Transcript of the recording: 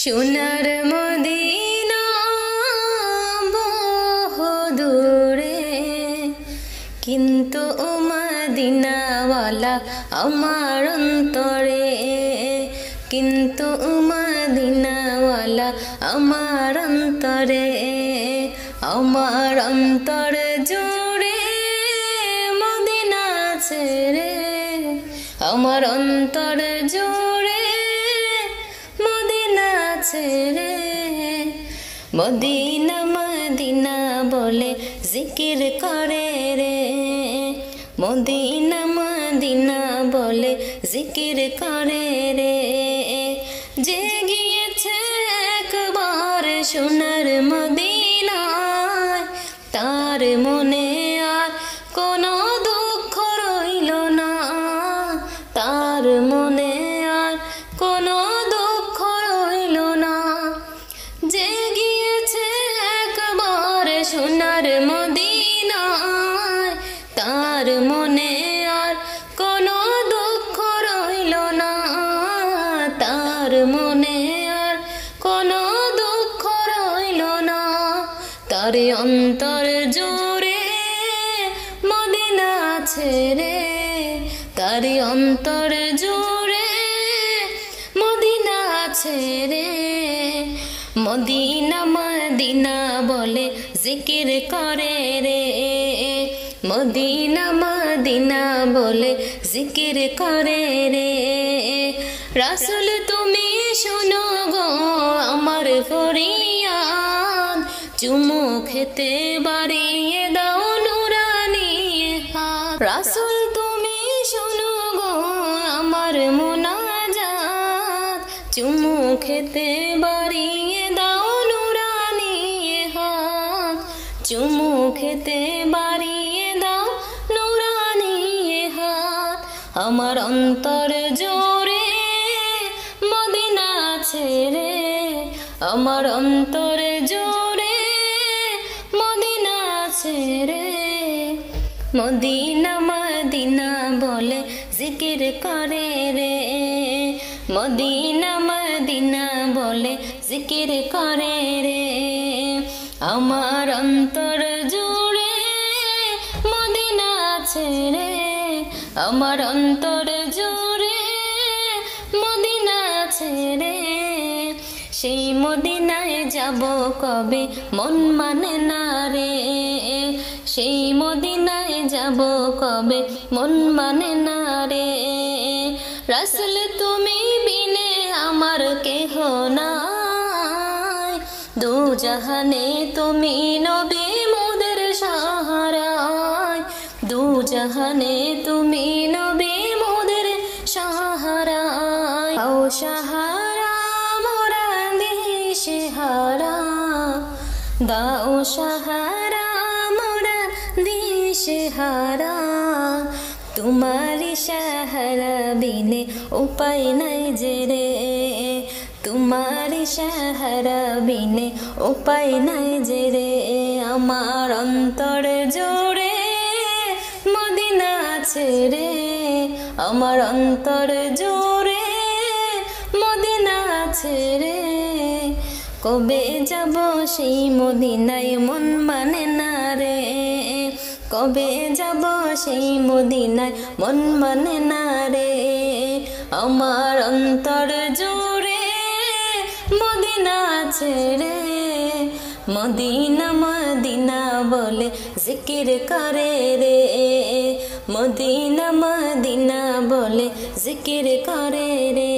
সোনার মদিনা বহুদূরে, কিন্তু ও মদিনাওয়ালা আমার অন্তরে, কিন্তু ও মদিনাওয়ালা আমার অন্তরে, আমার অন্তর জুড়ে মদিনা আছে রে, আমার অন্তর জুড়ে মদিনা আছে রে। মদিনা মদিনা বলে জিকির করে রে, মদিনা মদিনা বলে জিকির করে রে। যে গিয়েছে একবার সোনার মদিনায়, তার মনে আর কোনো দুঃখ রইল না, তার মনে আর কোনো দুঃখ রইল না। যে গিয়েছে একবার সোনার মদিনায়, তার মনে আর কোনো দুঃখ রইল না, তার মনে আর কোনো দুঃখ রইল না। তার অন্তর জুড়ে মদিনা আছে রে, তার অন্তর জুড়ে মদিনা আছে রে। মদিনা মদিনা বলে জিকির করে রে, মদিনা মদিনা বলে জিকির করে রে। রাসূল তুমি শোনো গো আমার ফরিয়াদ, চুমু খেতে বাড়িয়ে দাও নুরানি হাত। রাসূল তুমি শোনো গো আমার মুনাজাত, চুমু খেতে বাড়িয়ে দাও নুরানি হাত, চুমু খেতে বাড়িয়ে দাও নুরানি হাত। আমার অন্তর জোরে মদিনা আছে রে, আমার অন্তর জোরে মদিনা আছে রে। মদিনা মদিনা বলে জিকির করে রে, মদিনা মদিনা বলে জিকির করে রে। আমার অন্তর জুড়ে মদিনা আছে রে, আমার অন্তর জুড়ে মদিনা আছে রে। সেই মদিনায় যাব কবে মন মানে না রে, সেই মদিনায় যাব কবে মন মানে না রে। রাসূল তুমি বিনে আমার কেহ নাই, দু জাহানে তুমি নবী মোদের সাহারায়, দু জাহানে তুমি নবী মোদের সাহারায়। ও সাহারা মোরা দিশেহারা, দাও সাহারা মোরা দিশেহারা। তোমারি সাহারা বিনে উপায় নাই যে রে, তোমারি সাহারা বিনে উপায় নাই যে রে। আমার অন্তর জুড়ে মদিনা আছে রে, আমার অন্তর জুড়ে মদিনা আছে রে। কবে যাব সেই মদিনায় মন মানে না রে, কবে যাব সেই মদিনায় মন মানে না রে। আমার অন্তর জুড়ে মদিনা আছে রে, মদিনা মদিনা বলে জিকির করে রে, মদিনা মদিনা বলে জিকির করে রে।